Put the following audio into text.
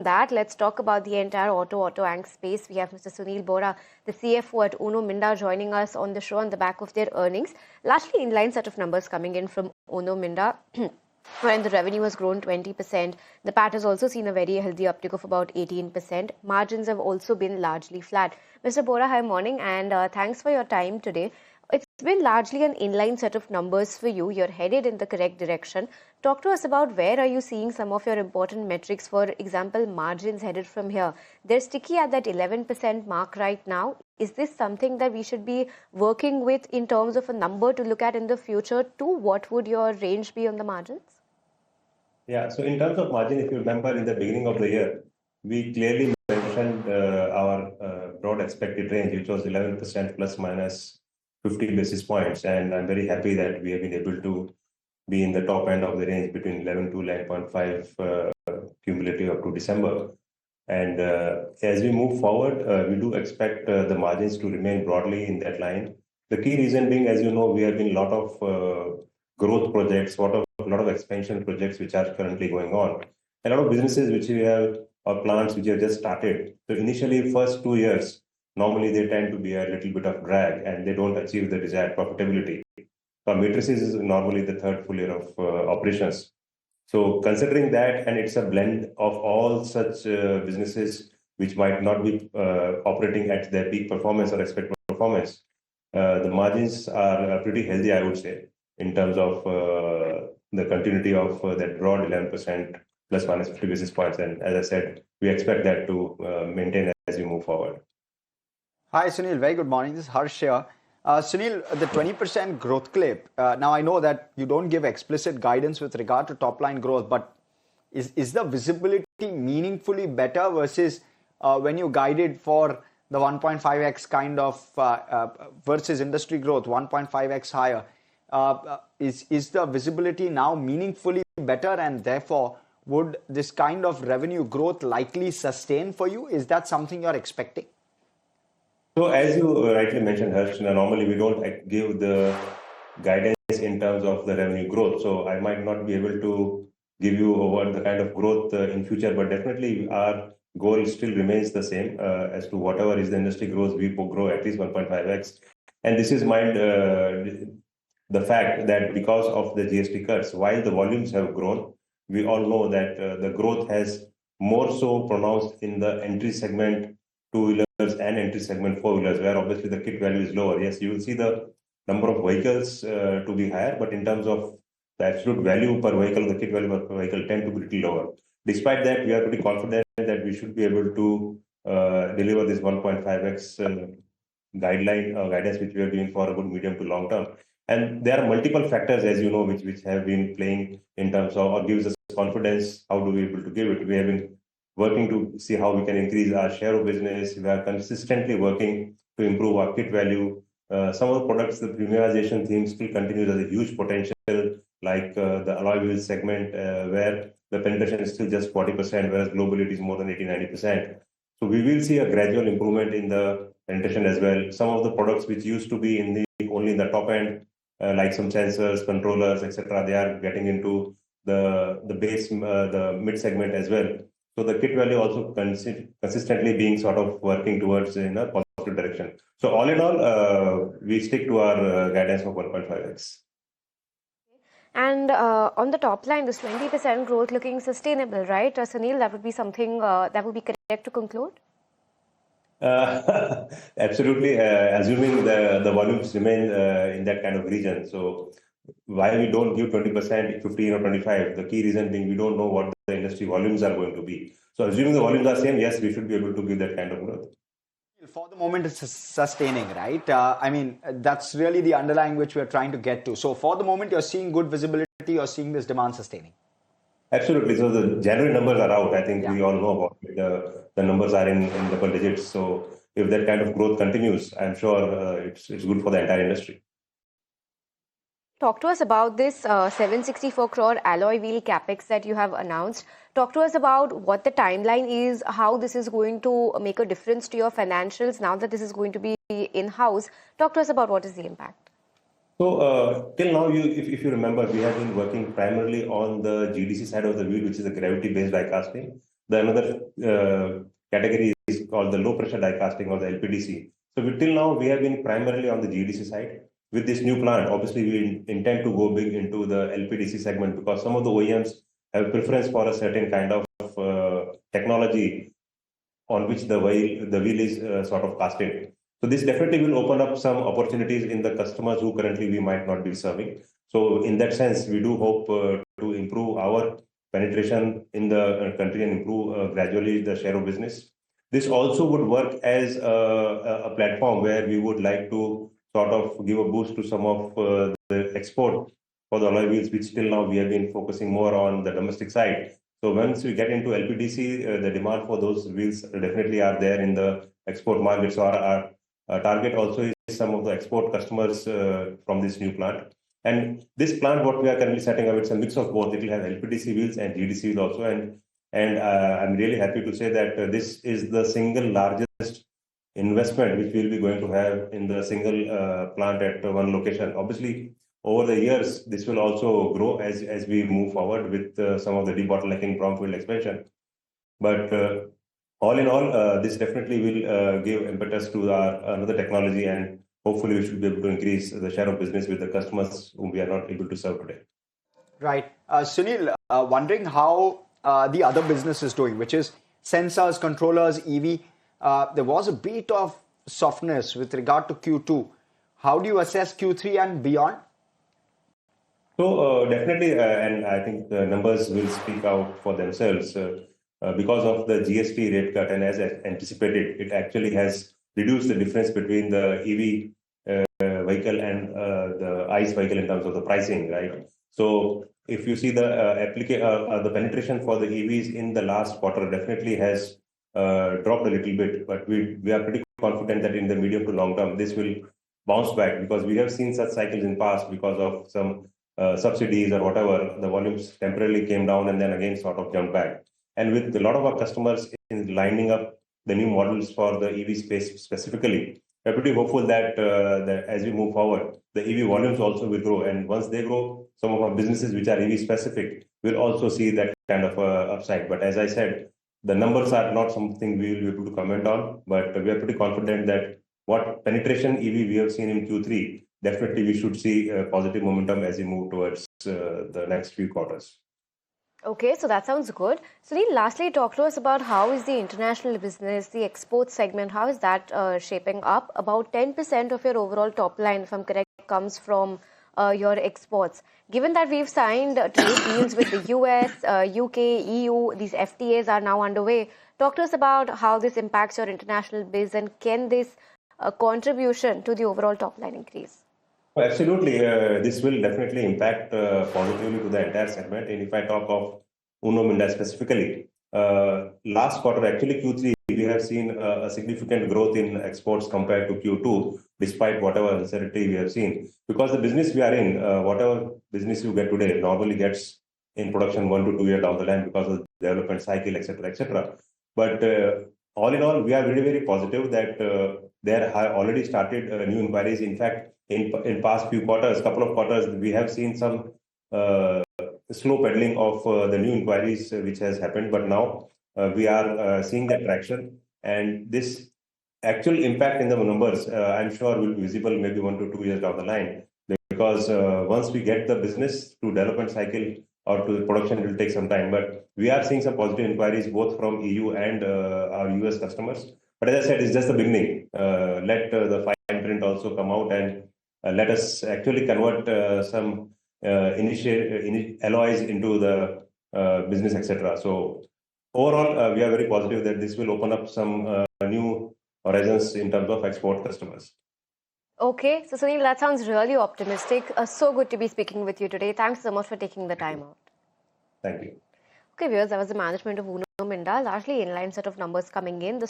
that, let's talk about the entire auto Ank space. We have Mr. Sunil Bohra, the CFO at Uno Minda, joining us on the show on the back of their earnings. Largely inline set of numbers coming in from Uno Minda. When the revenue has grown 20%, the PAT has also seen a very healthy uptick of about 18%. Margins have also been largely flat. Mr. Bohra, hi morning, and thanks for your time today. It's been largely an inline set of numbers for you. You're headed in the correct direction. Talk to us about where are you seeing some of your important metrics, for example, margins headed from here. They're sticky at that 11% mark right now. Is this something that we should be working with in terms of a number to look at in the future too? What would your range be on the margins? Yeah, so in terms of margin, if you remember in the beginning of the year, we clearly mentioned our broad expected range, which was 11% plus minus 50 basis points. And I'm very happy that we have been able to be in the top end of the range between 11 to 11.5 cumulative up to December. And as we move forward, we do expect the margins to remain broadly in that line. The key reason being, as you know, we have been a lot of growth projects, a lot of expansion projects which are currently going on. A lot of businesses which we have, or plants which have just started. So initially, first 2 years, normally they tend to be a little bit of drag and they don't achieve the desired profitability. So matrices is normally the third full year of operations. So considering that, and it's a blend of all such businesses which might not be operating at their peak performance or expected performance, the margins are pretty healthy, I would say, in terms of the continuity of that broad 11% plus minus 50 basis points. And as I said, we expect that to maintain as we move forward. Hi, Sunil. Very good morning. This is Harsh here. Sunil, the 20% growth clip. Now, I know that you don't give explicit guidance with regard to top line growth, but is the visibility meaningfully better versus when you guided for the 1.5x kind of versus industry growth, 1.5x higher? Is the visibility now meaningfully better, and therefore would this kind of revenue growth likely sustain for you? Is that something you're expecting? So as you rightly mentioned, Harsh, normally we don't give the guidance in terms of the revenue growth. So I might not be able to give you what the kind of growth in future, but definitely our goal still remains the same as to whatever is the industry growth, we grow at least 1.5x. And this is the fact that because of the GST cuts, while the volumes have grown, we all know that the growth has more so pronounced in the entry segment two-wheelers and entry segment four-wheelers, where obviously the kit value is lower. Yes, you will see the number of vehicles to be higher, but in terms of the absolute value per vehicle, the kit value per vehicle tend to be little lower. Despite that, we are pretty confident that we should be able to deliver this 1.5x guidance which we are doing for a good medium to long term. And there are multiple factors, as you know, which have been playing in terms of or gives us confidence. How do we able to give it? We have been working to see how we can increase our share of business. We are consistently working to improve our kit value. Some of the products, the premiumization theme still continues as a huge potential, like the alloy wheel segment, where the penetration is still just 40%, whereas globally it is more than 80-90%. So we will see a gradual improvement in the penetration as well. Some of the products which used to be only in the top end, like some sensors, controllers, etc., they are getting into the base, the mid segment as well. So the kit value also consistently being sort of working towards in a positive direction. So all in all, we stick to our guidance of 1.5x. And on the top line, this 20% growth looking sustainable, right? Sunil, that would be something that would be correct to conclude? Absolutely, assuming the volumes remain in that kind of region. So why we don't give 20%, 15 or 25, the key reason being we don't know what the industry volumes are going to be. So assuming the volumes are same, yes, we should be able to give that kind of growth. For the moment, it's sustaining, right? I mean, that's really the underlying which we're trying to get to. So for the moment, you're seeing good visibility, you're seeing this demand sustaining. Absolutely. So the January numbers are out. I think we all know about it. The numbers are in double digits. So if that kind of growth continues, I'm sure it's good for the entire industry. Talk to us about this 764 crore alloy wheel Capex that you have announced. Talk to us about what the timeline is, how this is going to make a difference to your financials now that this is going to be in-house. Talk to us about what is the impact. So till now, if you remember, we have been working primarily on the GDC side of the wheel, which is a gravity-based die casting. The another category is called the low pressure die casting or the LPDC. So till now, we have been primarily on the GDC side. With this new plant, obviously, we intend to go big into the LPDC segment because some of the OEMs have preference for a certain kind of technology on which the wheel is sort of casted. So this definitely will open up some opportunities in the customers who currently we might not be serving. So in that sense, we do hope to improve our penetration in the country and improve gradually the share of business. This also would work as a platform where we would like to sort of give a boost to some of the export for the alloy wheels, which till now we have been focusing more on the domestic side. So once we get into LPDC, the demand for those wheels definitely are there in the export market. So our target also is some of the export customers from this new plant. And this plant, what we are currently setting up, it's a mix of both. It will have LPDC wheels and GDC wheels also. And I'm really happy to say that this is the single largest investment which we'll be going to have in the single plant at one location. Obviously, over the years, this will also grow as we move forward with some of the debottlenecking brownfield expansion. But all in all, this definitely will give impetus to our another technology, and hopefully we should be able to increase the share of business with the customers whom we are not able to serve today. Right. Sunil, wondering how the other business is doing, which is sensors, controllers, EV. There was a bit of softness with regard to Q2. How do you assess Q3 and beyond? So definitely, and I think the numbers will speak out for themselves because of the GST rate cut, and as anticipated, it actually has reduced the difference between the EV vehicle and the ICE vehicle in terms of the pricing, right? So if you see the penetration for the EVs in the last quarter definitely has dropped a little bit, but we are pretty confident that in the medium to long term this will bounce back because we have seen such cycles in past because of some subsidies or whatever, the volumes temporarily came down and then again sort of jumped back. And with a lot of our customers in lining up the new models for the EV space specifically, we're pretty hopeful that, that as we move forward, the EV volumes also will grow. And once they grow, some of our businesses which are EV specific will also see that kind of upside. But as I said, the numbers are not something we will be able to comment on, but we are pretty confident that what penetration EV we have seen in Q3, definitely we should see a positive momentum as we move towards the next few quarters. Okay, so that sounds good. Sunil, lastly, talk to us about how is the international business, the export segment, how is that shaping up? About 10% of your overall top line, if I'm correct, comes from your exports. Given that we've signed trade deals with the US, UK, EU, these FTAs are now underway. Talk to us about how this impacts your international biz and can this contribution to the overall top line increase? Absolutely. This will definitely impact positively to the entire segment. And if I talk of Uno Minda specifically, last quarter, actually Q3, we have seen a significant growth in exports compared to Q2, despite whatever uncertainty we have seen. Because the business we are in, whatever business you get today, normally gets in production 1 to 2 years down the line because of the development cycle, etc., etc. But all in all, we are very, very positive that there have already started new inquiries. In fact, in past few quarters, couple of quarters, we have seen some slow pedaling of the new inquiries which has happened. But now we are seeing that traction, and this actual impact in the numbers, I'm sure will be visible maybe 1 to 2 years down the line. Because once we get the business to development cycle or to the production, it will take some time. But we are seeing some positive inquiries both from EU and our US customers. But as I said, it's just the beginning. Let the fine print also come out and let us actually convert some alloys into the business, etc. So overall, we are very positive that this will open up some new horizons in terms of export customers. Okay, so Sunil, that sounds really optimistic. So good to be speaking with you today. Thanks so much for taking the time out. Thank you. Okay, viewers, that was the management of Uno Minda, largely inline set of numbers coming in. The